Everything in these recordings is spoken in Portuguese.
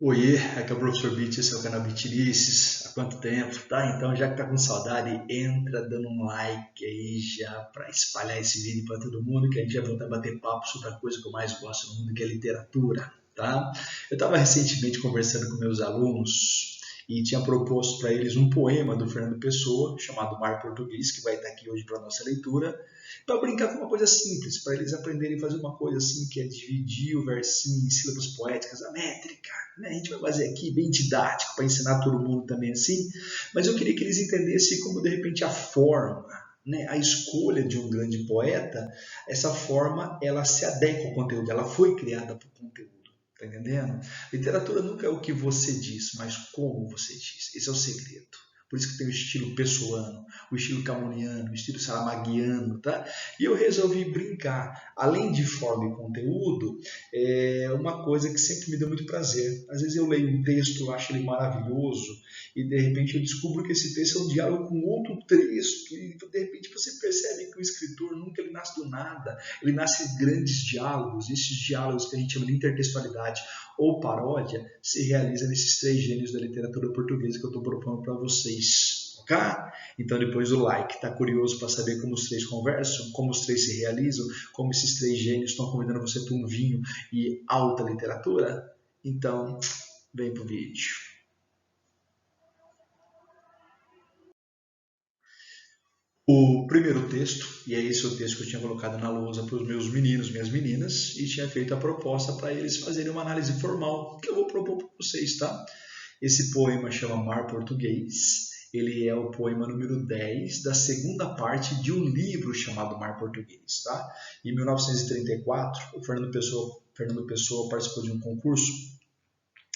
Oiê, aqui é o professor Beat, esse é o canal Bitirices. Há quanto tempo, tá? Então, já que tá com saudade, entra dando um like aí já para espalhar esse vídeo para todo mundo, que a gente vai voltar a bater papo sobre a coisa que eu mais gosto no mundo, que é literatura, tá? Eu estava recentemente conversando com meus alunos e tinha proposto para eles um poema do Fernando Pessoa, chamado Mar Português, que vai estar aqui hoje para nossa leitura, para brincar com uma coisa simples, para eles aprenderem a fazer uma coisa assim, que é dividir o versinho em sílabas poéticas, a métrica, né? A gente vai fazer aqui bem didático para ensinar todo mundo também assim, mas eu queria que eles entendessem como de repente a forma, né, a escolha de um grande poeta, essa forma ela se adequa ao conteúdo, ela foi criada para o conteúdo. Tá entendendo? Literatura nunca é o que você diz, mas como você diz. Esse é o segredo. Por isso que tem o estilo pessoano, o estilo camoniano, o estilo saramaguiano, tá? E eu resolvi brincar. Além de forma e conteúdo, é uma coisa que sempre me deu muito prazer. Às vezes eu leio um texto, eu acho ele maravilhoso, e de repente eu descubro que esse texto é um diálogo com outro texto, e de repente você percebe que o escritor nunca ele nasce do nada, ele nasce de grandes diálogos, esses diálogos que a gente chama de intertextualidade ou paródia, se realiza nesses três gênios da literatura portuguesa que eu estou propondo para vocês. Ok? Então, depois do like, está curioso para saber como os três conversam, como os três se realizam, como esses três gênios estão convidando você para um vinho e alta literatura? Então, vem pro vídeo. O primeiro texto, e é esse o texto que eu tinha colocado na lousa para os meus meninos, minhas meninas, e tinha feito a proposta para eles fazerem uma análise formal, que eu vou propor para vocês, tá? Esse poema chama Mar Português. Ele é o poema número 10 da segunda parte de um livro chamado Mar Português, tá? Em 1934, o Fernando Pessoa participou de um concurso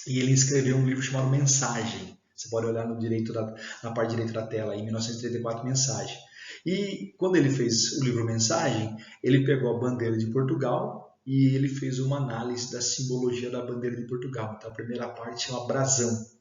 e ele escreveu um livro chamado Mensagem. Você pode olhar na parte direita da tela, em 1934, Mensagem. E quando ele fez o livro Mensagem, ele pegou a bandeira de Portugal e ele fez uma análise da simbologia da bandeira de Portugal. Então a primeira parte chama Brasão.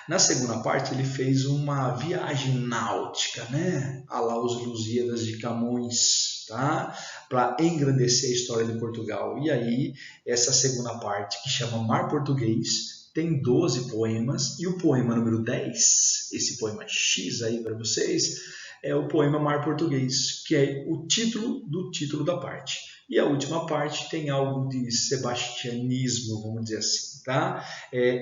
Na segunda parte ele fez uma viagem náutica, né? A lá os Lusíadas de Camões, tá? Para engrandecer a história de Portugal. E aí, essa segunda parte, que chama Mar Português, tem 12 poemas, e o poema número 10, esse poema X aí para vocês, é o poema Mar Português, que é o título do título da parte. E a última parte tem algo de sebastianismo, vamos dizer assim, tá?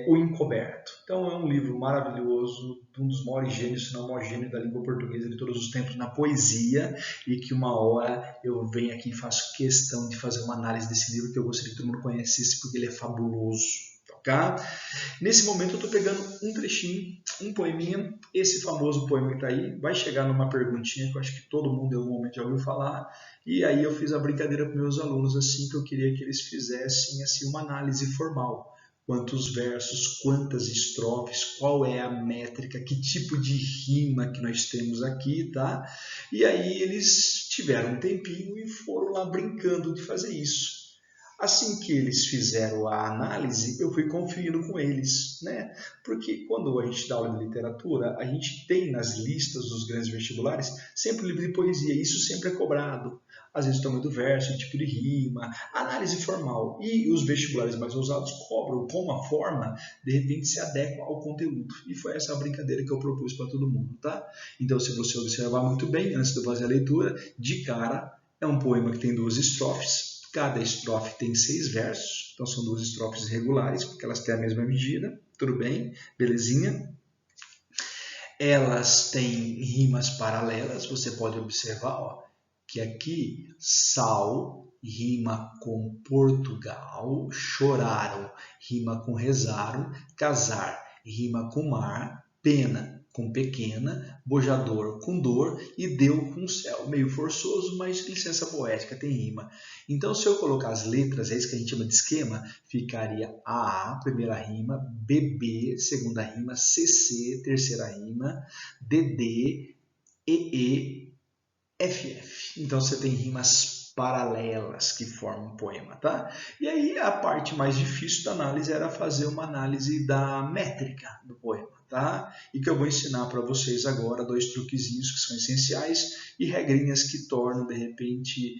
O Encoberto. Então é um livro maravilhoso, um dos maiores gênios, se não o maior gênio da língua portuguesa de todos os tempos na poesia, e que uma hora eu venho aqui e faço questão de fazer uma análise desse livro, que eu gostaria que todo mundo conhecesse, porque ele é fabuloso. Tá? Nesse momento eu estou pegando um trechinho, um poeminha, esse famoso poema que está aí, vai chegar numa perguntinha que eu acho que todo mundo em algum momento já ouviu falar, e aí eu fiz a brincadeira com meus alunos assim, que eu queria que eles fizessem assim, uma análise formal. Quantos versos, quantas estrofes, qual é a métrica, que tipo de rima que nós temos aqui, tá? E aí eles tiveram um tempinho e foram lá brincando de fazer isso. Assim que eles fizeram a análise, eu fui conferindo com eles, né? Porque quando a gente dá aula de literatura, a gente tem nas listas dos grandes vestibulares sempre livro de poesia, isso sempre é cobrado. Às vezes o tamanho do verso, o tipo de rima, análise formal. E os vestibulares mais ousados cobram como a forma, de repente, se adequa ao conteúdo. E foi essa a brincadeira que eu propus para todo mundo, tá? Então, se você observar muito bem, antes de eu fazer a leitura, de cara, é um poema que tem 2 estrofes. Cada estrofe tem 6 versos, então são 2 estrofes regulares, porque elas têm a mesma medida, tudo bem, belezinha. Elas têm rimas paralelas, você pode observar, ó, que aqui sal rima com Portugal, choraram rima com rezaram, casar rima com mar, pena com pequena, bojador com dor e deu com céu. Meio forçoso, mas licença poética, tem rima. Então, se eu colocar as letras, é isso que a gente chama de esquema, ficaria AA, primeira rima, BB, segunda rima, CC, terceira rima, DD, EE, FF. Então, você tem rimas paralelas que formam um poema, tá? E aí, a parte mais difícil da análise era fazer uma análise da métrica do poema. Tá? E que eu vou ensinar para vocês agora 2 truquezinhos que são essenciais e regrinhas que tornam, de repente,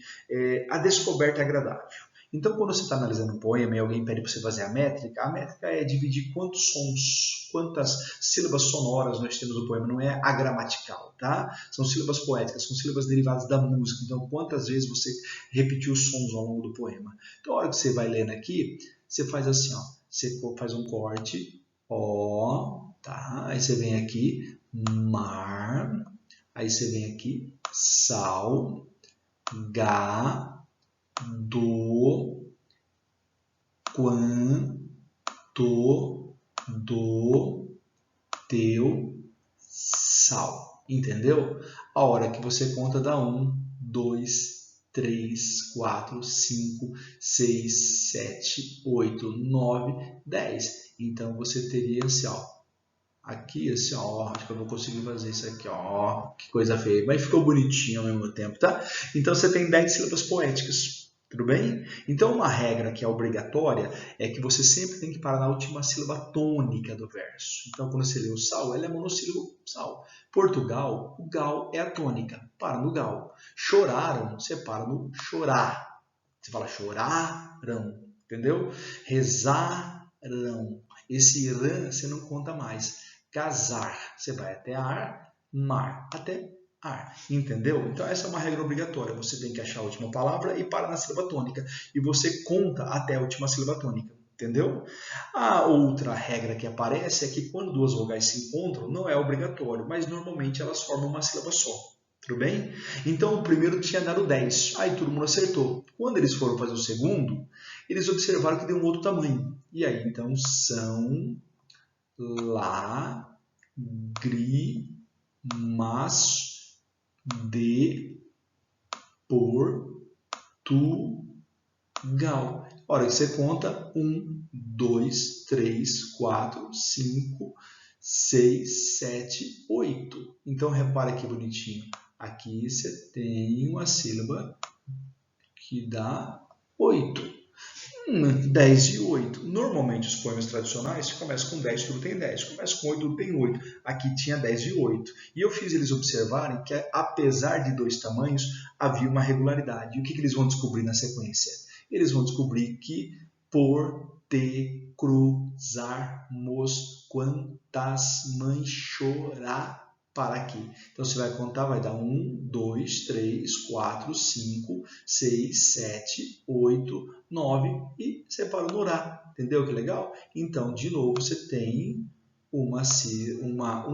a descoberta agradável. Então, quando você está analisando um poema e alguém pede para você fazer a métrica é dividir quantos sons, quantas sílabas sonoras nós temos no poema, não é a gramatical, tá? São sílabas poéticas, são sílabas derivadas da música. Então, quantas vezes você repetiu os sons ao longo do poema. Então, a hora que você vai lendo aqui, você faz assim, ó, você faz um corte, ó, tá? Aí você vem aqui, mar, aí você vem aqui, sal, ga, do, quanto, do, teu, sal. Entendeu? A hora que você conta dá 1, 2, 3, 4, 5, 6, 7, 8, 9, 10. Então você teria assim, ó. Aqui, assim, ó, acho que eu vou conseguir fazer isso aqui, ó, que coisa feia, mas ficou bonitinho ao mesmo tempo, tá? Então você tem 10 sílabas poéticas, tudo bem? Então uma regra que é obrigatória é que você sempre tem que parar na última sílaba tônica do verso. Então quando você lê o sal, ele é monossílabo sal. Portugal, o gal é a tônica, para no gal. Choraram, você para no chorar. Você fala choraram, entendeu? Rezaram. Esse rã você não conta mais. Casar, você vai até ar, mar, até ar, entendeu? Então essa é uma regra obrigatória, você tem que achar a última palavra e parar na sílaba tônica, e você conta até a última sílaba tônica, entendeu? A outra regra que aparece é que quando duas vogais se encontram, não é obrigatório, mas normalmente elas formam uma sílaba só, tudo bem? Então o primeiro tinha dado 10, aí todo mundo acertou. Quando eles foram fazer o segundo, eles observaram que deu um outro tamanho, e aí então são lágrimas de Portugal. Olha que você conta 1, 2, 3, 4, 5, 6, 7, 8. Então repara que bonitinho. Aqui você tem uma sílaba que dá 8. 10 e 8. Normalmente os poemas tradicionais começam com 10, tudo tem 10. Começa com 8, tudo tem 8. Aqui tinha 10 e 8. E eu fiz eles observarem que, apesar de dois tamanhos, havia uma regularidade. E o que eles vão descobrir na sequência? Eles vão descobrir que por te cruzarmos quantas mães chorar para aqui. Então você vai contar, vai dar 1, 2, 3, 4, 5, 6, 7, 8, 9 e você parou no Rá. Entendeu que legal? Então, de novo, você tem um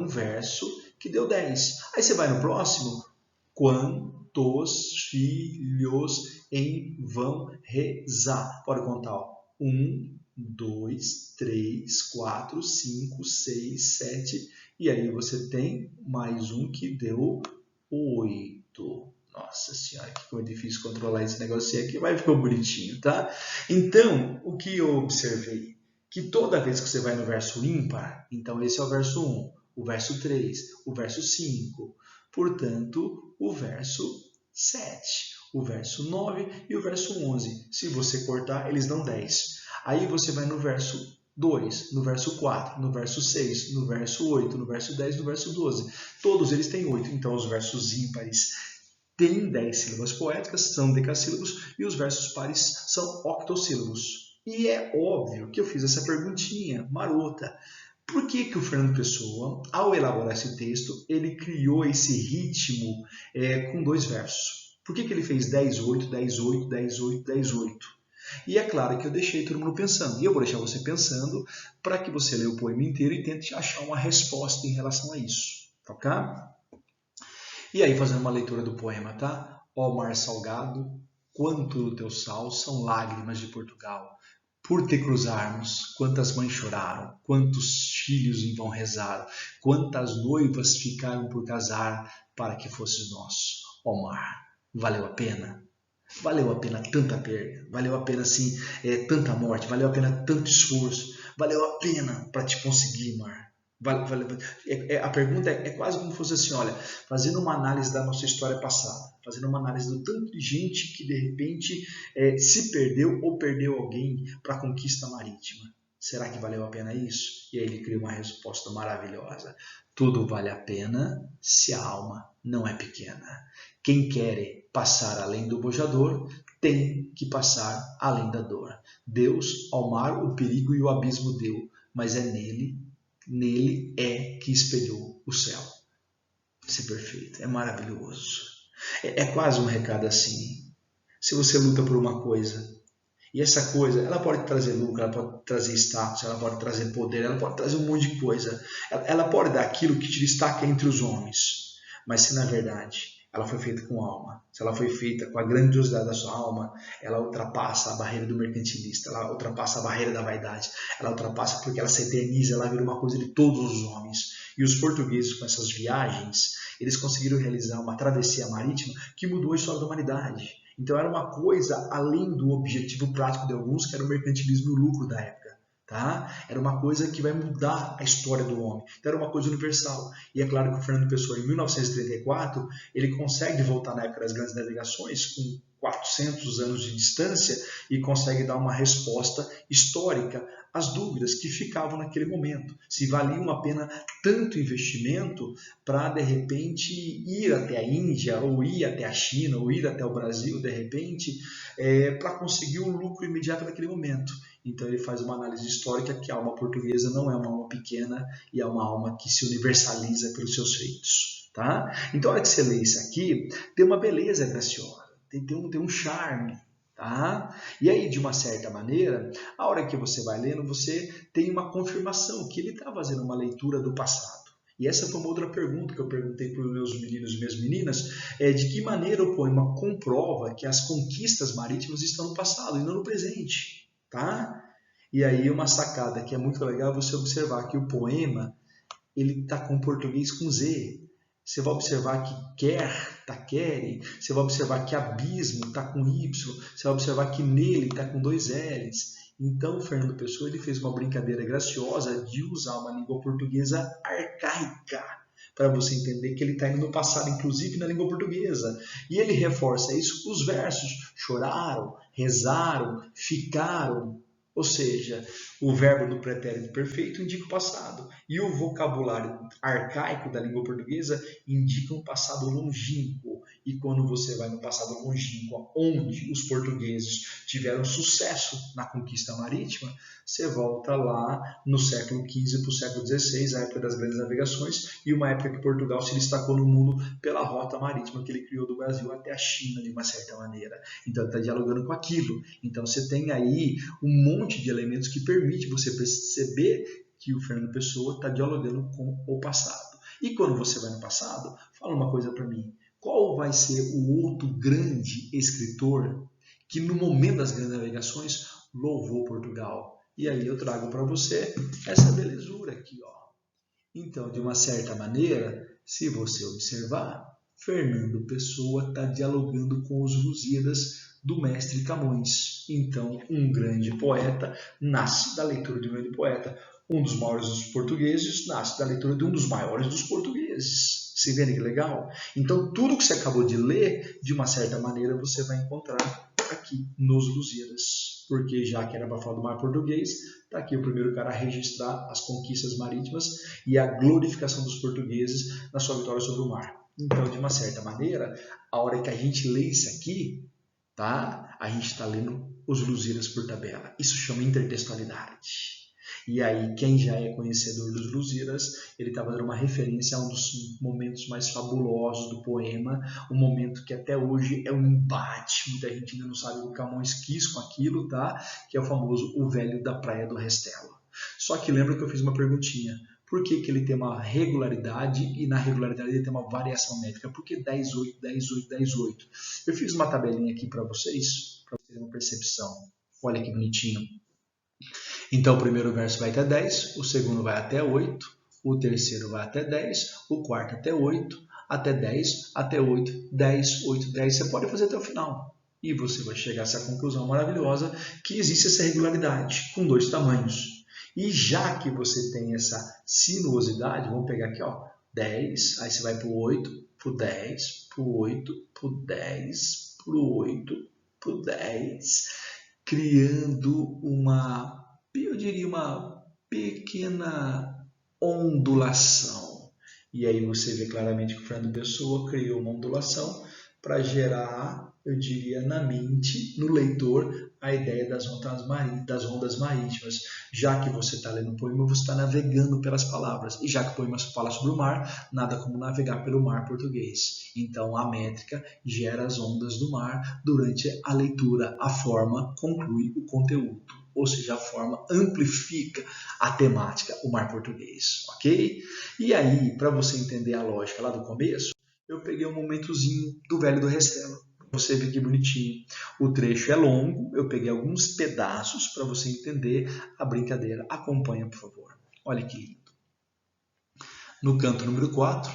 verso que deu 10. Aí você vai no próximo. Quantos filhos em vão rezar? Pode contar. 1, 2, 3, 4, 5, 6, 7. E aí você tem mais um que deu 8. Nossa senhora, que foi difícil controlar esse negocinho aqui, mas ficou bonitinho, tá? Então, o que eu observei? Que toda vez que você vai no verso ímpar, então esse é o verso 1, o verso 3, o verso 5, portanto, o verso 7, o verso 9 e o verso 11. Se você cortar, eles dão 10. Aí você vai no verso 2, no verso 4, no verso 6, no verso 8, no verso 10, no verso 12. Todos eles têm 8, então os versos ímpares têm 10 sílabas poéticas, são decassílabos, e os versos pares são octossílabos. E é óbvio que eu fiz essa perguntinha marota. Por que que o Fernando Pessoa, ao elaborar esse texto, ele criou esse ritmo com dois versos? Por que que ele fez 10, 8, 10, 8, 10, 8, 10, 8? E é claro que eu deixei todo mundo pensando. E eu vou deixar você pensando para que você leia o poema inteiro e tente achar uma resposta em relação a isso. Ok? E aí, fazendo uma leitura do poema, tá? Ó mar salgado, quanto do teu sal são lágrimas de Portugal. Por te cruzarmos, quantas mães choraram, quantos filhos em vão rezar, quantas noivas ficaram por casar para que fosses nosso. Ó mar, valeu a pena? Valeu a pena tanta perda, valeu a pena assim, tanta morte, valeu a pena tanto esforço, valeu a pena para te conseguir, mar. A pergunta é quase como se fosse assim, olha, fazendo uma análise da nossa história passada, fazendo uma análise do tanto de gente que de repente se perdeu ou perdeu alguém para a conquista marítima. Será que valeu a pena isso? E aí ele cria uma resposta maravilhosa. Tudo vale a pena se a alma não é pequena. Quem quer passar além do bojador tem que passar além da dor. Deus ao mar o perigo e o abismo deu, mas é nele é que espelhou o céu. Isso é perfeito, é maravilhoso. É quase um recado assim. Se você luta por uma coisa, e essa coisa, ela pode trazer lucro, ela pode trazer status, ela pode trazer poder, ela pode trazer um monte de coisa. Ela pode dar aquilo que te destaca entre os homens. Mas se na verdade ela foi feita com alma, se ela foi feita com a grandiosidade da sua alma, ela ultrapassa a barreira do mercantilista, ela ultrapassa a barreira da vaidade, ela ultrapassa porque ela se eterniza, ela vira uma coisa de todos os homens. E os portugueses, com essas viagens, eles conseguiram realizar uma travessia marítima que mudou a história da humanidade. Então era uma coisa além do objetivo prático de alguns, que era o mercantilismo e o lucro da época. Tá? Era uma coisa que vai mudar a história do homem. Então era uma coisa universal. E é claro que o Fernando Pessoa, em 1934, ele consegue voltar na época das grandes navegações, com 400 anos de distância, e consegue dar uma resposta histórica às dúvidas que ficavam naquele momento. Se valiam a pena tanto investimento para, de repente, ir até a Índia, ou ir até a China, ou ir até o Brasil, de repente, para conseguir um lucro imediato naquele momento. Então ele faz uma análise histórica que a alma portuguesa não é uma alma pequena e é uma alma que se universaliza pelos seus feitos. Tá? Então a hora que você lê isso aqui, tem uma beleza graciosa, tem um charme. Tá? E aí, de uma certa maneira, a hora que você vai lendo, você tem uma confirmação que ele está fazendo uma leitura do passado. E essa foi uma outra pergunta que eu perguntei para os meus meninos e minhas meninas, de que maneira o poema comprova que as conquistas marítimas estão no passado e não no presente. Tá? E aí uma sacada que é muito legal é você observar que o poema ele está com português com Z. Você vai observar que quer está quere, você vai observar que abismo está com Y, você vai observar que nele está com 2 L's. Então, o Fernando Pessoa ele fez uma brincadeira graciosa de usar uma língua portuguesa arcaica, para você entender que ele está indo no passado, inclusive na língua portuguesa. E ele reforça isso com os versos. Choraram, rezaram, ficaram. Ou seja, o verbo do pretérito perfeito indica o passado. E o vocabulário arcaico da língua portuguesa indica um passado longínquo. E quando você vai no passado longínquo, onde os portugueses tiveram sucesso na conquista marítima, você volta lá no século XV para o século XVI, a época das grandes navegações, e uma época que Portugal se destacou no mundo pela rota marítima que ele criou do Brasil até a China, de uma certa maneira. Então, ele está dialogando com aquilo. Então, você tem aí um monte de elementos que permite você perceber que o Fernando Pessoa está dialogando com o passado. E quando você vai no passado, fala uma coisa para mim. Qual vai ser o outro grande escritor que no momento das grandes navegações louvou Portugal? E aí eu trago para você essa belezura aqui, ó. Então, de uma certa maneira, se você observar, Fernando Pessoa está dialogando com os Lusíadas do mestre Camões. Então, um grande poeta nasce da leitura de um grande poeta. Um dos maiores dos portugueses nasce da leitura de um dos maiores dos portugueses. Você vê que legal? Então, tudo que você acabou de ler, de uma certa maneira, você vai encontrar aqui nos Lusíadas. Porque já que era para falar do mar português, está aqui o primeiro cara a registrar as conquistas marítimas e a glorificação dos portugueses na sua vitória sobre o mar. Então, de uma certa maneira, a hora que a gente lê isso aqui, tá? A gente está lendo os Lusíadas por tabela. Isso chama intertextualidade. E aí, quem já é conhecedor dos Lusíadas, ele está dando uma referência a um dos momentos mais fabulosos do poema, um momento que até hoje é um embate, muita gente ainda não sabe o que Camões quis com aquilo, tá? Que é o famoso O Velho da Praia do Restelo. Só que lembra que eu fiz uma perguntinha. Por que ele tem uma regularidade e na regularidade ele tem uma variação métrica? Por que 10, 8, 10, 8, 10, 8? Eu fiz uma tabelinha aqui para vocês terem uma percepção. Olha que bonitinho. Então, o primeiro verso vai até 10, o segundo vai até 8, o terceiro vai até 10, o quarto até 8, até 10, até 8, 10, 8, 10. Você pode fazer até o final. E você vai chegar a essa conclusão maravilhosa que existe essa regularidade com 2 tamanhos. E já que você tem essa sinuosidade, vamos pegar aqui, ó, 10, aí você vai para o 8, para o 10, para o 8, para o 10, para o 8, para o 10, criando uma, eu diria, uma pequena ondulação. E aí você vê claramente que o Fernando Pessoa criou uma ondulação para gerar, eu diria, na mente, no leitor, a ideia das ondas marítimas. Já que você está lendo o poema, você está navegando pelas palavras. E já que o poema fala sobre o mar, nada como navegar pelo mar português. Então, a métrica gera as ondas do mar durante a leitura. A forma conclui o conteúdo. Ou seja, a forma amplifica a temática, o mar português, ok? E aí, para você entender a lógica lá do começo, eu peguei um momentozinho do Velho do Restelo. Você vê que bonitinho. O trecho é longo, eu peguei alguns pedaços para você entender a brincadeira. Acompanha, por favor. Olha que lindo. No canto número 4,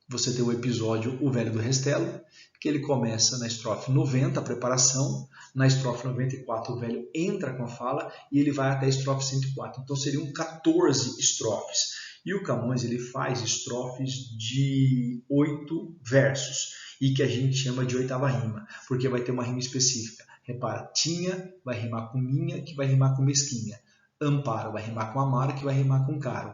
você tem o episódio O Velho do Restelo, que ele começa na estrofe 90, a preparação. Na estrofe 94, o velho entra com a fala e ele vai até a estrofe 104. Então, seriam 14 estrofes. E o Camões ele faz estrofes de 8 versos e que a gente chama de oitava rima, porque vai ter uma rima específica. Repara, tinha vai rimar com minha, que vai rimar com mesquinha. Amparo vai rimar com amaro, que vai rimar com caro.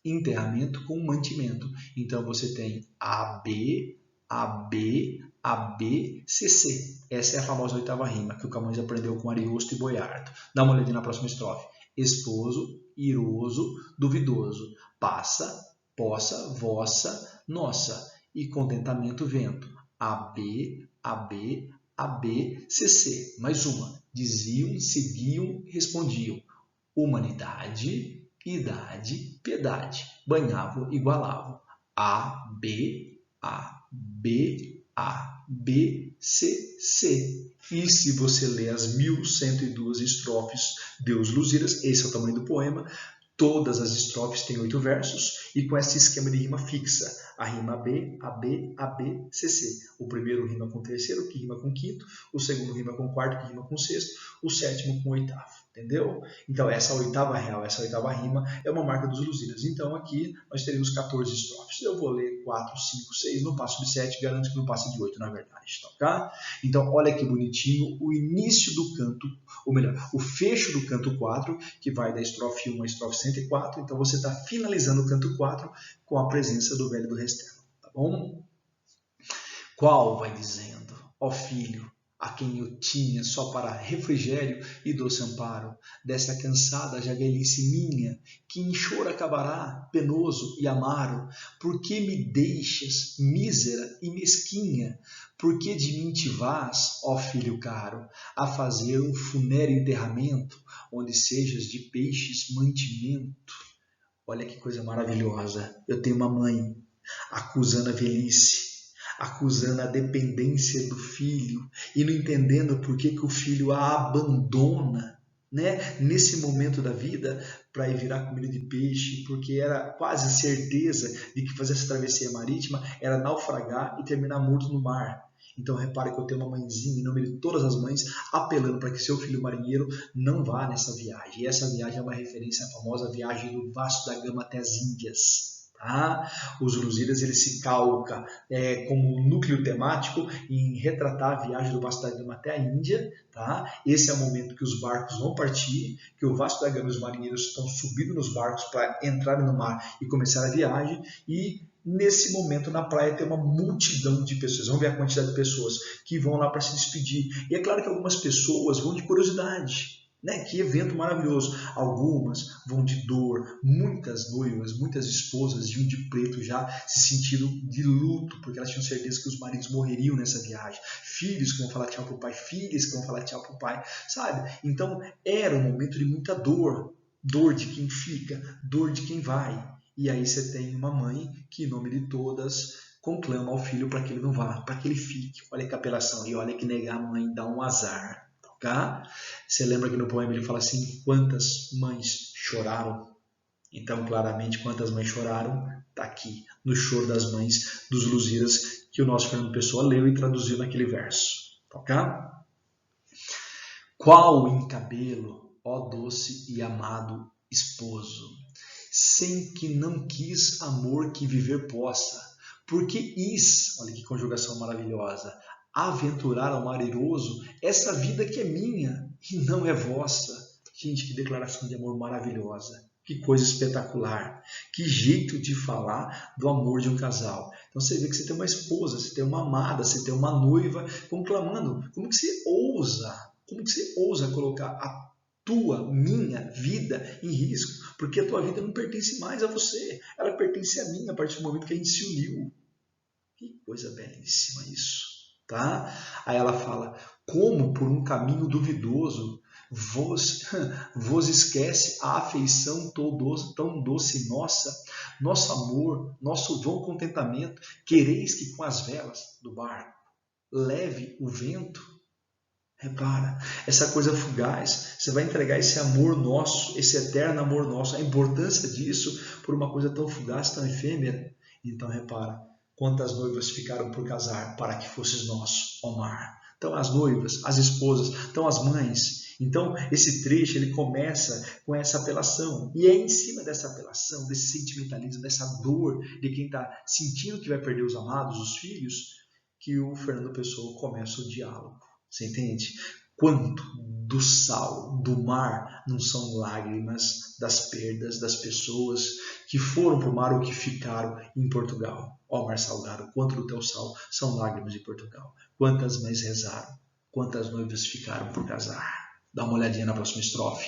Enterramento com mantimento. Então você tem AB, AB, AB, CC. Essa é a famosa oitava rima que o Camões aprendeu com Ariosto e Boiardo. Dá uma olhadinha na próxima estrofe. Esposo, iroso, duvidoso. Passa, possa, vossa, nossa. E contentamento, vento. AB, AB, AB, CC. Mais uma. Diziam, seguiam, respondiam. Humanidade, idade, piedade. Banhavam, igualavam. A, B, C, C. E se você ler as 1102 estrofes de Os Lusíadas, esse é o tamanho do poema, todas as estrofes têm 8 versos e com esse esquema de rima fixa. A rima AB, C, C. O primeiro rima com o terceiro, que rima com o quinto. O segundo rima com o quarto, que rima com o sexto. O sétimo com o oitavo. Entendeu? Então, essa oitava real, essa oitava rima é uma marca dos Lusíadas. Então, aqui nós teremos 14 estrofes. Eu vou ler 4, 5, 6, não passo de 7, garanto que não passa de 8, na verdade. Tá? Então, olha que bonitinho o início do canto, ou melhor, o fecho do canto 4, que vai da estrofe 1 à estrofe 104. Então, você está finalizando o canto 4 com a presença do Velho do Restelo. Tá bom? Qual vai dizendo, ó filho, a quem eu tinha só para refrigério e doce amparo, dessa cansada já velhice minha, que em choro acabará, penoso e amaro, por que me deixas, mísera e mesquinha? Por que de mim te vás, ó filho caro, a fazer um funéreo enterramento, onde sejas de peixes mantimento? Olha que coisa maravilhosa, eu tenho uma mãe acusando a velhice, acusando a dependência do filho e não entendendo por que o filho a abandona, né, nesse momento da vida para ir virar comida de peixe, porque era quase certeza de que fazer essa travessia marítima era naufragar e terminar morto no mar. Então repare que eu tenho uma mãezinha, em nome de todas as mães, apelando para que seu filho marinheiro não vá nessa viagem. E essa viagem é uma referência à famosa viagem do Vasco da Gama até as Índias. Os Lusíadas ele se calca como núcleo temático em retratar a viagem do Vasco da Gama até a Índia. Tá? Esse é o momento que os barcos vão partir, que o Vasco da Gama e os marinheiros estão subindo nos barcos para entrarem no mar e começar a viagem. E nesse momento na praia tem uma multidão de pessoas. Vamos ver a quantidade de pessoas que vão lá para se despedir. E é claro que algumas pessoas vão de curiosidade. Né? Que evento maravilhoso. Algumas vão de dor, muitas noivas, muitas esposas iam de preto já se sentindo de luto, porque elas tinham certeza que os maridos morreriam nessa viagem. Filhos que vão falar tchau pro pai, filhas que vão falar tchau pro pai, sabe? Então era um momento de muita dor. Dor de quem fica, dor de quem vai. E aí você tem uma mãe que, em nome de todas, conclama ao filho para que ele não vá, para que ele fique. Olha que apelação, e olha que negar a mãe dá um azar. Tá? Você lembra que no poema ele fala assim, quantas mães choraram? Então, claramente, quantas mães choraram, está aqui, no choro das mães dos Lusíadas, que o nosso Fernando Pessoa leu e traduziu naquele verso. Tá? Qual encabelo, ó doce e amado esposo, sem que não quis amor que viver possa, porque olha que conjugação maravilhosa, aventurar ao mar iroso essa vida que é minha e não é vossa. Gente, que declaração de amor maravilhosa. Que coisa espetacular. Que jeito de falar do amor de um casal. Então você vê que você tem uma esposa, você tem uma amada, você tem uma noiva conclamando. Como que você ousa? Como que você ousa colocar a minha vida em risco? Porque a tua vida não pertence mais a você. Ela pertence a mim a partir do momento que a gente se uniu. Que coisa belíssima isso. Tá? Aí ela fala, como por um caminho duvidoso vos esquece a afeição tão doce nossa, nosso amor, nosso vão contentamento, quereis que com as velas do barco leve o vento? Repara, essa coisa fugaz, você vai entregar esse amor nosso, esse eterno amor nosso, a importância disso por uma coisa tão fugaz, tão efêmera. Então repara, quantas noivas ficaram por casar para que fosses nosso, ó mar. Então as noivas, as esposas, então as mães. Então esse trecho ele começa com essa apelação. E é em cima dessa apelação, desse sentimentalismo, dessa dor de quem está sentindo que vai perder os amados, os filhos, que o Fernando Pessoa começa o diálogo. Você entende? Quanto do sal, do mar, não são lágrimas das perdas das pessoas que foram para o mar ou que ficaram em Portugal. Ó mar salgado, quanto do teu sal são lágrimas de Portugal. Quantas mães rezaram, quantas noivas ficaram por casar. Dá uma olhadinha na próxima estrofe.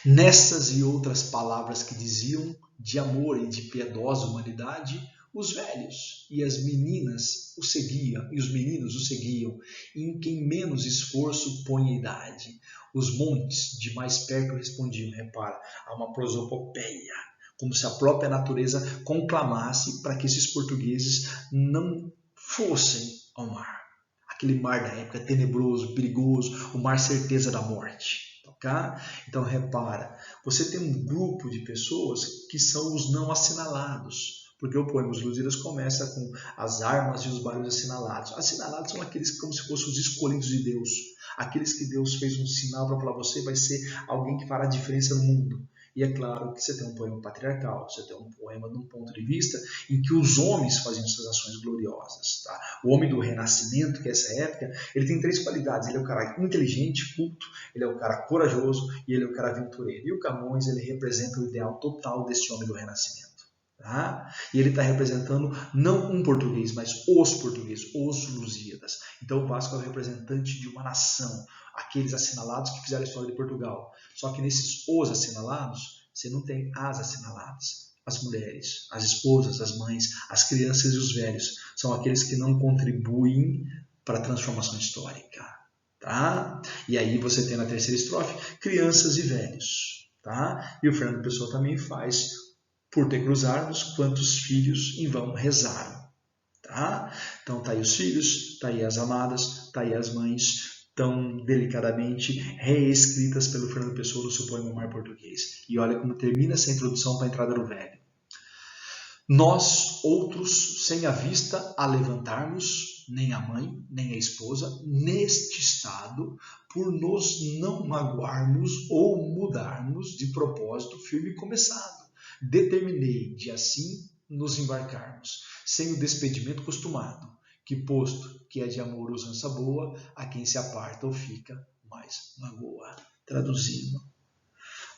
Nessas e outras palavras que diziam de amor e de piedosa humanidade, os velhos e as meninas o seguiam, e os meninos o seguiam, em quem menos esforço põe a idade. Os montes de mais perto respondiam, repara, a uma prosopopeia, como se a própria natureza conclamasse para que esses portugueses não fossem ao mar. Aquele mar da época tenebroso, perigoso, o mar certeza da morte. Tá? Então repara, você tem um grupo de pessoas que são os não assinalados. Porque o poema Os Lusíadas começa com as armas e os barulhos assinalados. Assinalados são aqueles que como se fossem os escolhidos de Deus. Aqueles que Deus fez um sinal para falar, você vai ser alguém que fará diferença no mundo. E é claro que você tem um poema patriarcal, você tem um poema de um ponto de vista em que os homens faziam suas ações gloriosas. Tá? O homem do Renascimento, que é essa época, ele tem 3 qualidades. Ele é o cara inteligente, culto, ele é o cara corajoso e ele é o cara aventureiro. E o Camões ele representa o ideal total desse homem do Renascimento. Tá? E ele está representando não um português, mas os portugueses, os Lusíadas. Então o Vasco é o representante de uma nação, aqueles assinalados que fizeram a história de Portugal. Só que nesses os assinalados, você não tem as assinaladas. As mulheres, as esposas, as mães, as crianças e os velhos. São aqueles que não contribuem para a transformação histórica. Tá? E aí você tem na terceira estrofe, crianças e velhos. Tá? E o Fernando Pessoa também faz por te cruzarmos, quantos filhos em vão rezaram. Tá? Então tá aí os filhos, tá aí as amadas, tá aí as mães, tão delicadamente reescritas pelo Fernando Pessoa no seu poema Mar Português. E olha como termina essa introdução para a entrada do velho. Nós, outros, sem a vista a levantarmos, nem a mãe, nem a esposa, neste estado, por nos não magoarmos ou mudarmos de propósito firme começado. Determinei de assim nos embarcarmos, sem o despedimento costumado, que posto que é de amor usança boa, a quem se aparta ou fica mais magoa. Traduzindo,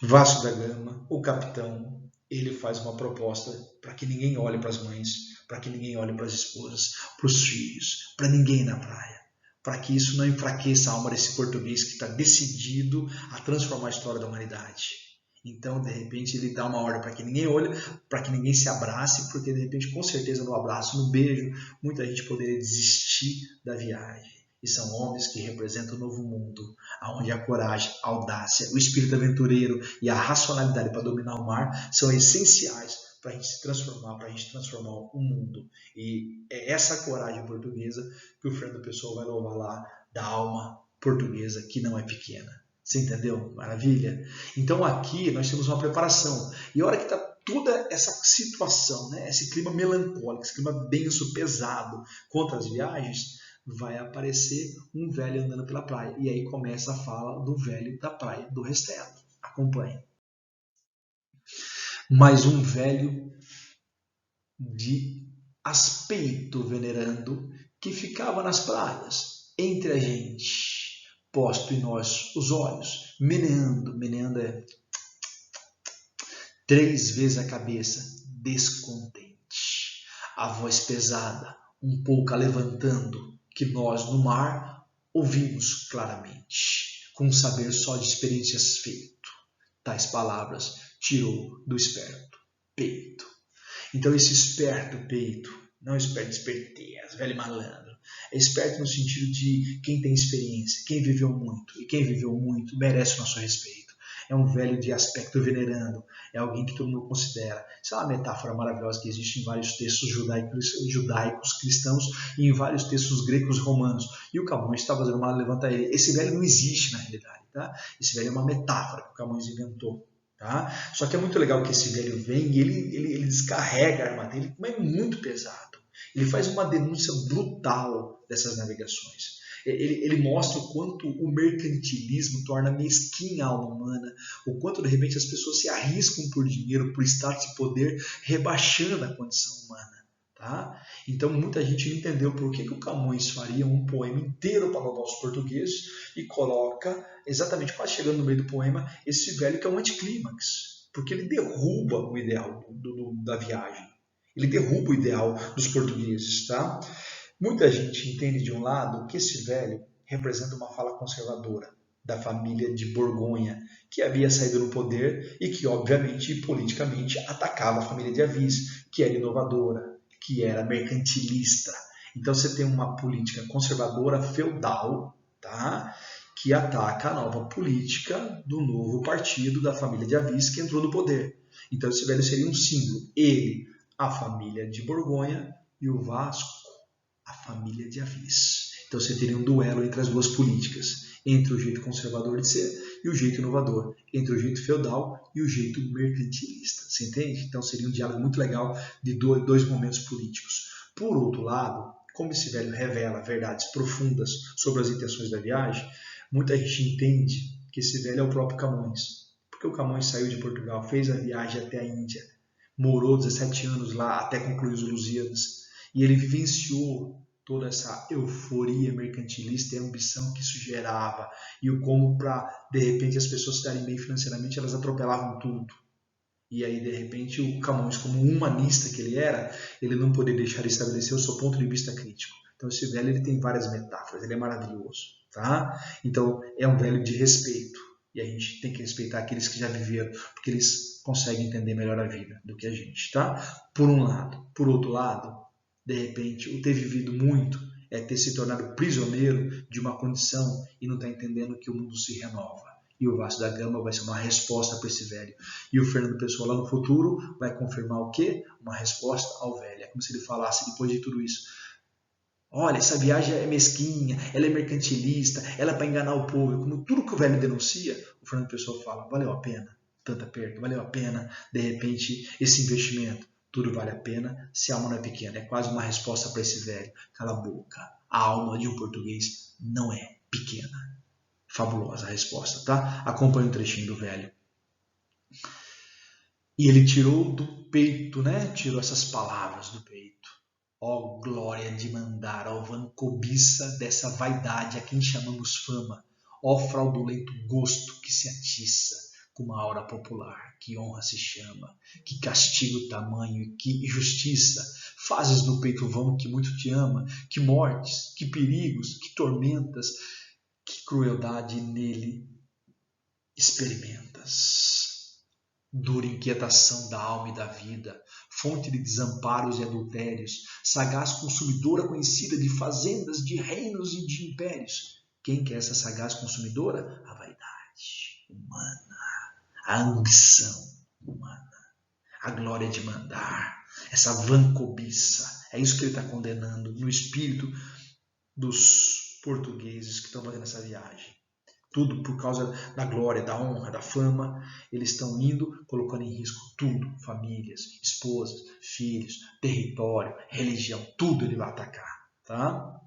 Vasco da Gama, o capitão, ele faz uma proposta para que ninguém olhe para as mães, para que ninguém olhe para as esposas, para os filhos, para ninguém na praia, para que isso não enfraqueça a alma desse português que está decidido a transformar a história da humanidade. Então, de repente, ele dá uma ordem para que ninguém olhe, para que ninguém se abrace, porque, de repente, com certeza, no abraço, no beijo, muita gente poderia desistir da viagem. E são homens que representam o novo mundo, onde a coragem, a audácia, o espírito aventureiro e a racionalidade para dominar o mar são essenciais para a gente se transformar, para a gente transformar o mundo. E é essa coragem portuguesa que o Fernando Pessoa vai louvar lá da alma portuguesa, que não é pequena. Você entendeu? Maravilha? Então aqui nós temos uma preparação. E a hora que está toda essa situação, né, esse clima melancólico, esse clima denso, pesado contra as viagens, vai aparecer um velho andando pela praia. E aí começa a fala do velho da praia do Restelo. Acompanhe. Mas um velho de aspecto venerando que ficava nas praias, entre a gente, posto em nós os olhos, meneando é 3 vezes a cabeça, descontente. A voz pesada, um pouco alevantando, que nós no mar ouvimos claramente, com saber só de experiências feito. Tais palavras tirou do esperto peito. Então esse esperto peito, não esperto de esperteza, velho malandro, é esperto no sentido de quem tem experiência, quem viveu muito, e quem viveu muito merece o nosso respeito. É um velho de aspecto venerando, é alguém que todo mundo considera. Isso é uma metáfora maravilhosa que existe em vários textos judaicos cristãos e em vários textos gregos romanos. E o Camões está fazendo uma levanta ele. Esse velho não existe na realidade, tá? Esse velho é uma metáfora que o Camões inventou. Tá? Só que é muito legal que esse velho vem e ele descarrega a arma dele, mas é muito pesado. Ele faz uma denúncia brutal dessas navegações. Ele mostra o quanto o mercantilismo torna mesquinha a alma humana, o quanto de repente as pessoas se arriscam por dinheiro, por status e poder, rebaixando a condição humana. Tá? Então muita gente não entendeu por que o Camões faria um poema inteiro para roubar os portugueses e coloca, exatamente quase chegando no meio do poema, esse velho que é um anticlímax, porque ele derruba o ideal da viagem, ele derruba o ideal dos portugueses. Tá? Muita gente entende de um lado que esse velho representa uma fala conservadora da família de Borgonha, que havia saído no poder e que, obviamente, politicamente atacava a família de Avis, que era inovadora, que era mercantilista. Então você tem uma política conservadora feudal, tá? Que ataca a nova política do novo partido da família de Avis que entrou no poder. Então esse velho seria um símbolo. Ele, a família de Borgonha, e o Vasco, a família de Avis. Então você teria um duelo entre as duas políticas, entre o jeito conservador de ser e o jeito inovador, entre o jeito feudal e o jeito mercantilista. Você entende? Então seria um diálogo muito legal de dois momentos políticos. Por outro lado, como esse velho revela verdades profundas sobre as intenções da viagem, muita gente entende que esse velho é o próprio Camões. Porque o Camões saiu de Portugal, fez a viagem até a Índia, morou 17 anos lá até concluir os Lusíadas, e ele vivenciou toda essa euforia mercantilista e ambição que isso gerava, e o como para, de repente, as pessoas se darem bem financeiramente, elas atropelavam tudo. E aí, de repente, o Camões, como um humanista que ele era, ele não poderia deixar de estabelecer o seu ponto de vista crítico. Então, esse velho ele tem várias metáforas, ele é maravilhoso. Tá? Então, é um velho de respeito. E a gente tem que respeitar aqueles que já viveram, porque eles conseguem entender melhor a vida do que a gente. Tá? Por um lado. Por outro lado, de repente, o ter vivido muito é ter se tornado prisioneiro de uma condição e não estar entendendo que o mundo se renova. E o Vasco da Gama vai ser uma resposta para esse velho. E o Fernando Pessoa lá no futuro vai confirmar o quê? Uma resposta ao velho. É como se ele falasse depois de tudo isso: olha, essa viagem é mesquinha, ela é mercantilista, ela é para enganar o povo. Como tudo que o velho denuncia, o Fernando Pessoa fala: valeu a pena tanta perda, valeu a pena, de repente, esse investimento. Tudo vale a pena se a alma não é pequena. É quase uma resposta para esse velho. Cala a boca. A alma de um português não é pequena. Fabulosa a resposta, tá? Acompanhe um trechinho do velho. E ele tirou do peito, né? Tirou essas palavras do peito. Ó glória de mandar, ó vã cobiça dessa vaidade a quem chamamos fama. Ó fraudulento gosto que se atiça com uma aura popular, que honra se chama, que castigo tamanho e que justiça fazes no peito vão que muito te ama, que mortes, que perigos, que tormentas, que crueldade nele experimentas. Dura inquietação da alma e da vida, fonte de desamparos e adultérios, sagaz consumidora conhecida de fazendas, de reinos e de impérios. Quem que é essa sagaz consumidora? A vaidade humana, a ambição humana, a glória de mandar, essa vã cobiça. É isso que ele está condenando no espírito dos portugueses que estão fazendo essa viagem. Tudo por causa da glória, da honra, da fama. Eles estão indo, colocando em risco tudo. Famílias, esposas, filhos, território, religião, tudo ele vai atacar. Tá?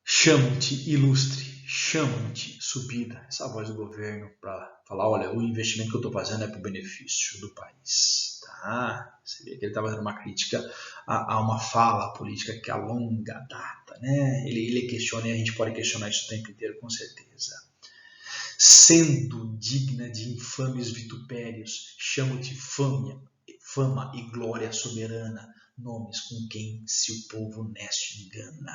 Chamam-te ilustre, chamam-te subida. Essa voz do governo para falar, olha, o investimento que eu estou fazendo é para o benefício do país. Tá? Você vê que ele está fazendo uma crítica a uma fala política que é a longa data. Né? Ele questiona e a gente pode questionar isso o tempo inteiro, com certeza. Sendo digna de infames vitupérios, chamo-te fama e glória soberana, nomes com quem se o povo honesto engana.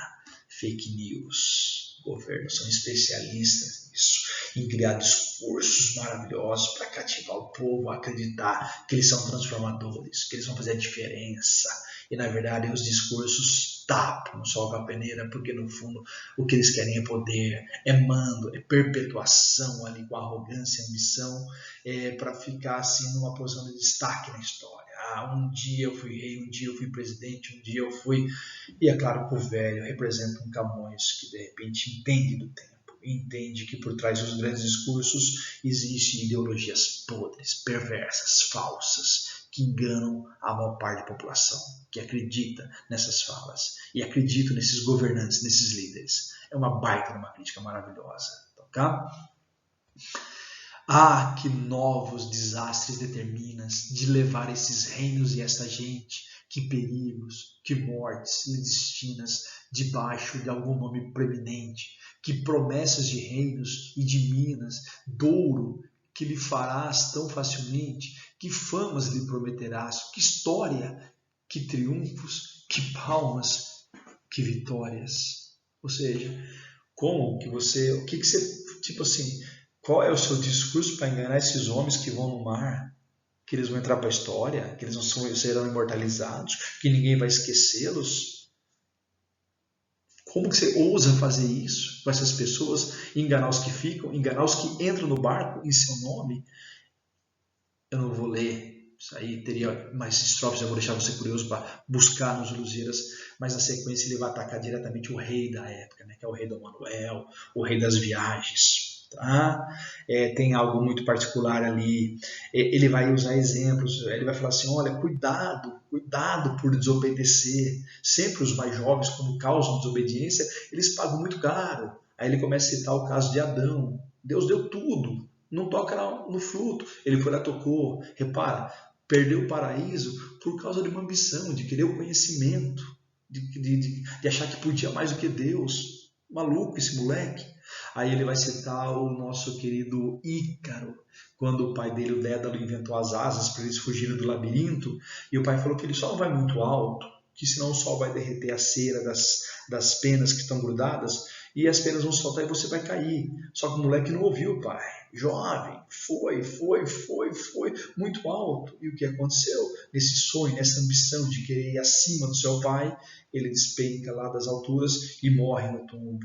Fake news. Governos são especialistas nisso, em criar discursos maravilhosos para cativar o povo a acreditar que eles são transformadores, que eles vão fazer a diferença. E na verdade os discursos tapam o sol com a peneira, porque no fundo o que eles querem é poder, é mando, é perpetuação ali com arrogância e ambição, para ficar assim numa posição de destaque na história. Um dia eu fui rei, um dia eu fui presidente, um dia eu fui... E é claro que o velho representa um Camões que de repente entende do tempo, entende que por trás dos grandes discursos existem ideologias podres, perversas, falsas, que enganam a maior parte da população, que acredita nessas falas e acredita nesses governantes, nesses líderes. É uma baita, uma crítica maravilhosa. Tá? Que novos desastres determinas de levar esses reinos e esta gente, que perigos, que mortes lhe destinas debaixo de algum nome preeminente, que promessas de reinos e de minas, douro, que lhe farás tão facilmente, que famas lhe prometerás, que história, que triunfos, que palmas, que vitórias. Ou seja, como que você, o que você, tipo assim, qual é o seu discurso para enganar esses homens que vão no mar? Que eles vão entrar para a história? Que eles não serão imortalizados? Que ninguém vai esquecê-los? Como que você ousa fazer isso com essas pessoas? Enganar os que ficam? Enganar os que entram no barco em seu nome? Eu não vou ler isso aí, teria mais estrofes, eu vou deixar você curioso para buscar nos Lusíadas, mas na sequência ele vai atacar diretamente o rei da época, né, que é o rei Dom Manuel, o rei das viagens. Tá? Tem algo muito particular ali. Ele vai usar exemplos, ele vai falar assim, olha, cuidado por desobedecer. Sempre os mais jovens, quando causam desobediência, eles pagam muito caro. Aí ele começa a citar o caso de Adão. Deus deu tudo, não toca no fruto. Ele foi lá, tocou. Repara, perdeu o paraíso por causa de uma ambição, de querer o conhecimento, de achar que podia mais do que Deus. Maluco esse moleque. Aí ele vai citar o nosso querido Ícaro, quando o pai dele, o Dédalo, inventou as asas para eles fugirem do labirinto, e o pai falou que ele só não vai muito alto, que senão o sol vai derreter a cera das penas que estão grudadas, e as penas vão soltar e você vai cair. Só que o moleque não ouviu o pai. Jovem, foi, muito alto. E o que aconteceu? Nesse sonho, nessa ambição de querer ir acima do seu pai, ele despenca lá das alturas e morre no túmulo.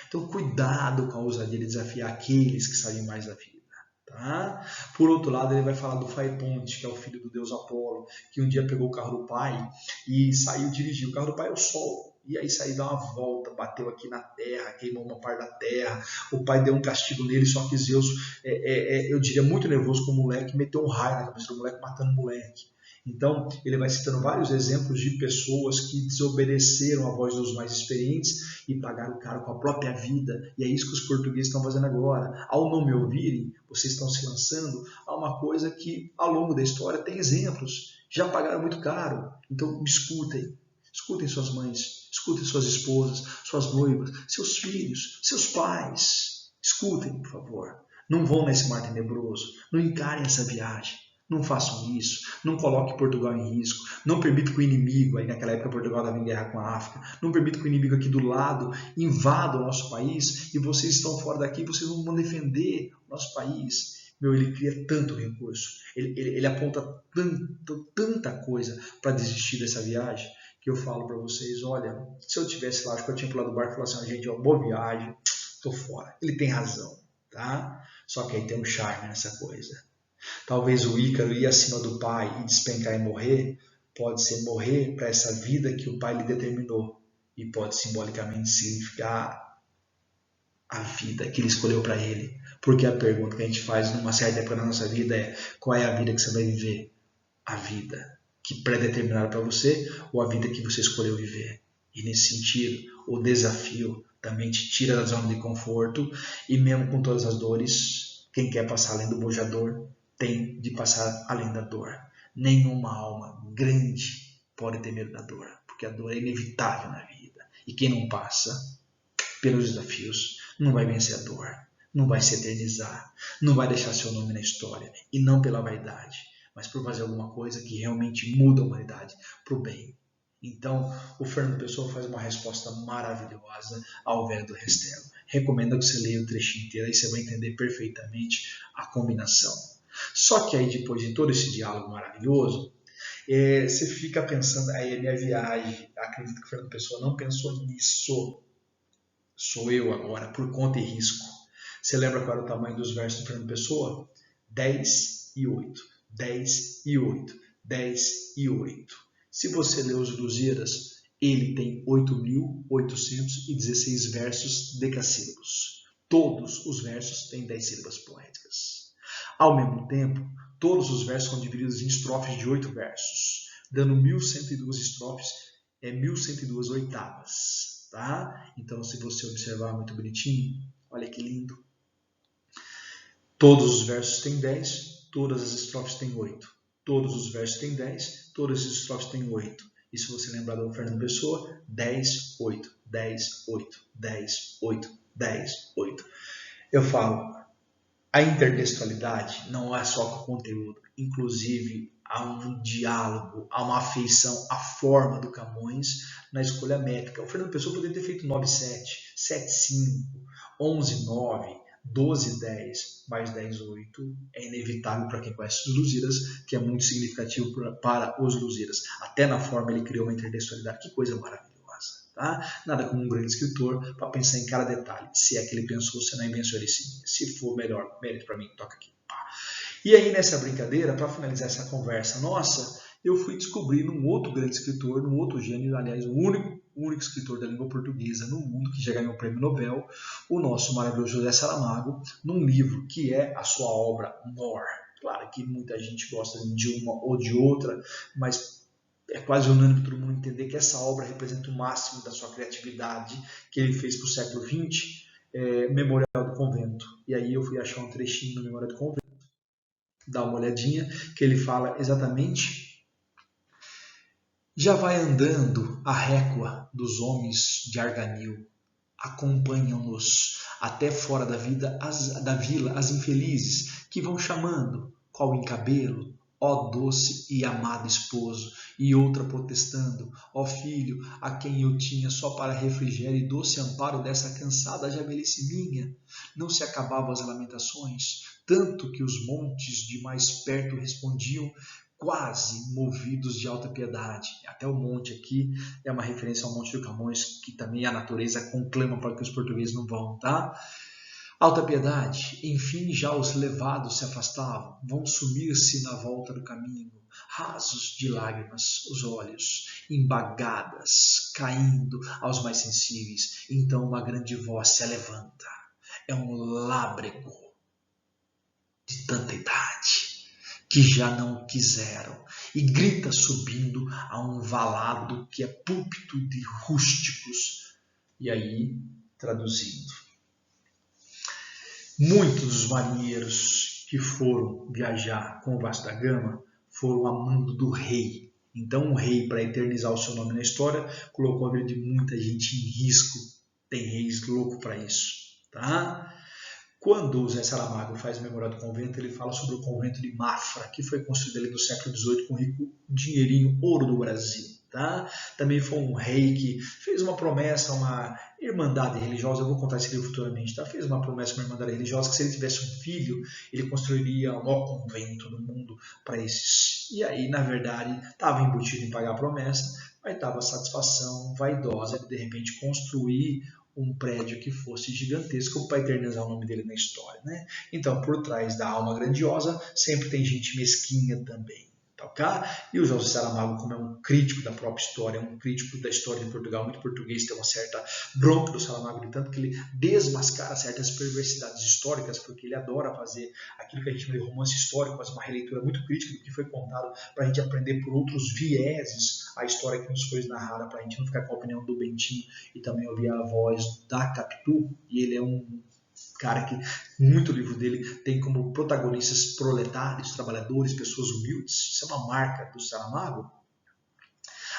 Então, cuidado com a ousadia de desafiar aqueles que sabem mais da vida. Tá? Por outro lado, ele vai falar do Faeponte, que é o filho do deus Apolo, que um dia pegou o carro do pai e saiu dirigir. O carro do pai é o sol. E aí saiu dar uma volta, bateu aqui na terra, queimou uma parte da terra. O pai deu um castigo nele, só que Zeus, eu diria muito nervoso com o moleque, meteu um raio na cabeça do moleque, matando o moleque. Então, ele vai citando vários exemplos de pessoas que desobedeceram a voz dos mais experientes e pagaram caro com a própria vida. E é isso que os portugueses estão fazendo agora. Ao não me ouvirem, vocês estão se lançando a uma coisa que, ao longo da história, tem exemplos. Já pagaram muito caro. Então, me escutem. Escutem suas mães, escutem suas esposas, suas noivas, seus filhos, seus pais. Escutem, por favor. Não vão nesse mar tenebroso. Não encarem essa viagem. Não façam isso, não coloquem Portugal em risco, não permitam que o inimigo, aí naquela época Portugal estava em guerra com a África, não permitam que o inimigo aqui do lado invada o nosso país e vocês estão fora daqui, vocês não vão defender o nosso país. Ele cria tanto recurso, ele aponta tanta coisa para desistir dessa viagem, que eu falo para vocês, olha, se eu tivesse lá, acho que eu tinha pulado do barco e falado assim, gente, boa viagem, tô fora. Ele tem razão, tá? Só que aí tem um charme nessa coisa. Talvez o Ícaro ir acima do pai e despencar e morrer, pode ser morrer para essa vida que o pai lhe determinou e pode simbolicamente significar a vida que ele escolheu para ele. Porque a pergunta que a gente faz numa certa época da nossa vida é: qual é a vida que você vai viver? A vida que pré-determinaram para você ou a vida que você escolheu viver? E nesse sentido, o desafio também te tira da zona de conforto e mesmo com todas as dores, quem quer passar além do bojador tem de passar além da dor. Nenhuma alma grande pode ter medo da dor, porque a dor é inevitável na vida. E quem não passa pelos desafios não vai vencer a dor. não vai se eternizar, não vai deixar seu nome na história, e não pela vaidade, mas por fazer alguma coisa que realmente muda a humanidade para o bem. Então, o Fernando Pessoa faz uma resposta maravilhosa ao Velho do Restelo. Recomendo que você leia o trechinho inteiro, aí você vai entender perfeitamente a combinação. Só que aí, depois de todo esse diálogo maravilhoso, você fica pensando, aí é minha viagem, acredito que o Fernando Pessoa não pensou nisso. Sou eu agora, por conta e risco. Você lembra qual era o tamanho dos versos do Fernando Pessoa? 10 e 8. 10 e 8. 10 e 8. Se você ler os Lusíadas, ele tem 8.816 versos decassílabos. Todos os versos têm 10 sílabas poéticas. Ao mesmo tempo, todos os versos são divididos em estrofes de 8 versos, dando 1.102 estrofes, 1.102 oitavas. Tá? Então, se você observar muito bonitinho, olha que lindo. Todos os versos têm 10, todas as estrofes têm 8. Todos os versos têm 10, todas as estrofes têm 8. E se você lembrar do Fernando Pessoa, 10, 8, 10, 8, 10, 8, 10, 8. Eu falo, a intertextualidade não é só com o conteúdo, inclusive há um diálogo, há uma afeição à forma do Camões na escolha métrica. O Fernando Pessoa poderia ter feito 9,7, 7,5, 11,9, 12,10, mais 10,8. É inevitável para quem conhece os Lusíadas, que é muito significativo para os Lusíadas. Até na forma ele criou uma intertextualidade. Que coisa maravilhosa. Tá? Nada como um grande escritor para pensar em cada detalhe. Se é que ele pensou, se não inventou ele sim. Se for melhor, mérito para mim, toca aqui. E aí, nessa brincadeira, para finalizar essa conversa nossa, eu fui descobrir um outro grande escritor, um outro gênio, aliás, o único escritor da língua portuguesa no mundo que já ganhou o prêmio Nobel, o nosso maravilhoso José Saramago, num livro que é a sua obra More. Claro que muita gente gosta de uma ou de outra, mas é quase unânime todo mundo entender que essa obra representa o máximo da sua criatividade que ele fez para o século XX, Memorial do Convento. E aí eu fui achar um trechinho no Memorial do Convento, dá uma olhadinha, que ele fala exatamente: já vai andando a régua dos homens de Arganil, acompanham-nos até fora da vila as infelizes, que vão chamando, qual encabelo, ó doce e amado esposo, e outra protestando, ó filho, a quem eu tinha só para refrigério e doce amparo dessa cansada já velhice minha. Não se acabavam as lamentações, tanto que os montes de mais perto respondiam, quase movidos de alta piedade. Até o monte aqui é uma referência ao Monte do Camões, que também a natureza conclama para que os portugueses não vão, tá? Alta piedade, enfim já os levados se afastavam, vão sumir-se na volta do caminho, rasos de lágrimas os olhos, embagadas, caindo aos mais sensíveis. Então uma grande voz se levanta, é um lábrego de tanta idade, que já não quiseram, e grita subindo a um valado que é púlpito de rústicos. E aí, traduzindo, muitos dos marinheiros que foram viajar com o Vasco da Gama foram a mando do rei. Então o rei, para eternizar o seu nome na história, colocou a vida de muita gente em risco. Tem reis loucos para isso, tá? Quando o Zé Saramago faz Memorial do Convento, ele fala sobre o convento de Mafra, que foi construído ali no século XVIII com o rico dinheirinho ouro do Brasil. Tá? Também foi um rei que fez uma promessa a uma irmandade religiosa, eu vou contar esse livro futuramente, tá? Fez uma promessa a uma irmandade religiosa que se ele tivesse um filho, ele construiria o maior convento do mundo para esses. E aí, na verdade, estava embutido em pagar a promessa, mas estava a satisfação vaidosa de repente construir um prédio que fosse gigantesco para eternizar o nome dele na história, né? Então, por trás da alma grandiosa, sempre tem gente mesquinha também. Tá? E o José Saramago, como é um crítico da própria história, um crítico da história de Portugal, muito português, tem uma certa bronca do Saramago, de tanto que ele desmascara certas perversidades históricas, porque ele adora fazer aquilo que a gente chama de romance histórico, fazer uma releitura muito crítica do que foi contado, para a gente aprender por outros vieses a história que nos foi narrada, para a gente não ficar com a opinião do Bentinho e também ouvir a voz da Capitu. E ele é um cara que muito livro dele tem como protagonistas proletários, trabalhadores, pessoas humildes. Isso é uma marca do Saramago.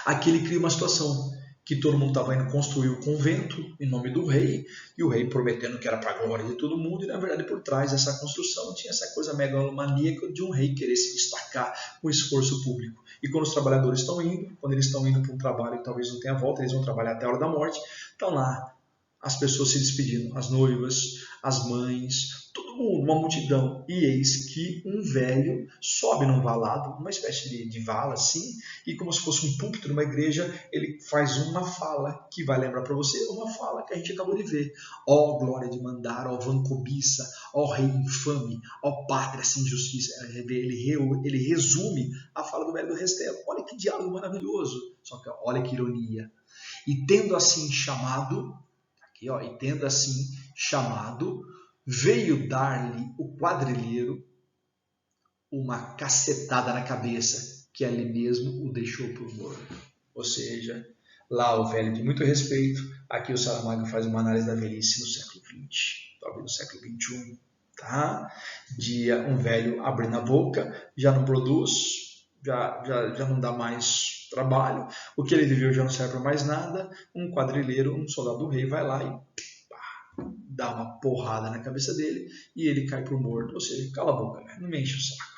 Aqui ele cria uma situação que todo mundo estava indo construir o convento em nome do rei, e o rei prometendo que era para a glória de todo mundo, e na verdade por trás dessa construção tinha essa coisa megalomaníaca de um rei querer se destacar com esforço público. E quando os trabalhadores estão indo, quando eles estão indo para um trabalho que talvez não tenha volta, eles vão trabalhar até a hora da morte, estão lá as pessoas se despedindo, as noivas, as mães, todo mundo, uma multidão. E eis que um velho sobe num valado, uma espécie de vala assim, e como se fosse um púlpito numa igreja, ele faz uma fala que vai lembrar para você uma fala que a gente acabou de ver. Ó glória de mandar, ó vã cobiça, ó rei infame, ó pátria sem justiça. Ele resume a fala do velho do Restelo. Olha que diálogo maravilhoso. Só que olha que ironia. E tendo assim chamado, veio dar-lhe o quadrilheiro uma cacetada na cabeça, que ali mesmo o deixou por morto. Ou seja, lá o velho de muito respeito, aqui o Saramago faz uma análise da velhice no século XX, talvez no século XXI. Tá? Um velho abrindo a boca, já não produz, já não dá mais trabalho, o que ele viveu já não serve para mais nada, um quadrilheiro, um soldado do rei vai lá e dá uma porrada na cabeça dele e ele cai pro morto. Ou seja, cala a boca, não me enche o saco.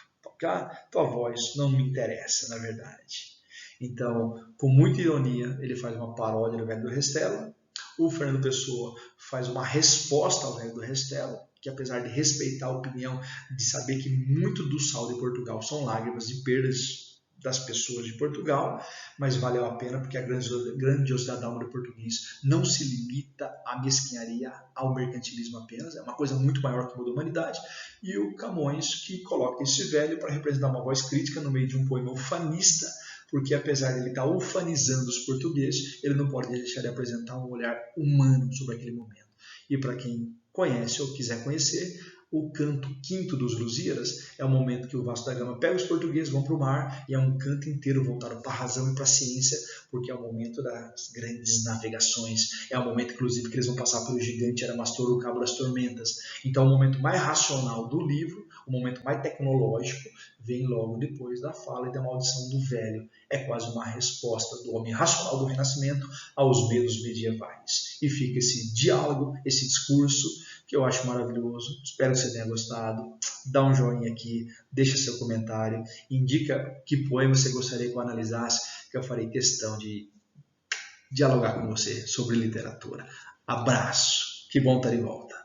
Tua voz não me interessa, na verdade. Então, com muita ironia, ele faz uma paródia do velho do Restelo. O Fernando Pessoa faz uma resposta ao velho do Restelo, que apesar de respeitar a opinião, de saber que muito do sal de Portugal são lágrimas de perdas das pessoas de Portugal, mas valeu a pena porque a grandiosidade da alma do português não se limita à mesquinharia, ao mercantilismo apenas, é uma coisa muito maior que a da humanidade, e o Camões que coloca esse velho para representar uma voz crítica no meio de um poema ufanista, porque apesar de ele estar ufanizando os portugueses, ele não pode deixar de apresentar um olhar humano sobre aquele momento. E para quem conhece ou quiser conhecer, o canto quinto dos Lusíadas é o momento que o Vasco da Gama pega os portugueses, vão para o mar, e é um canto inteiro voltado para a razão e para a ciência, porque é o momento das grandes navegações, é o momento, inclusive, que eles vão passar pelo gigante Adamastor, o Cabo das Tormentas. Então, o momento mais racional do livro, o momento mais tecnológico, vem logo depois da fala e da maldição do velho. É quase uma resposta do homem racional do Renascimento aos medos medievais. E fica esse diálogo, esse discurso, que eu acho maravilhoso. Espero que você tenha gostado. Dá um joinha aqui, deixa seu comentário, indica que poema você gostaria que eu analisasse, que eu farei questão de dialogar com você sobre literatura. Abraço, que bom estar de volta.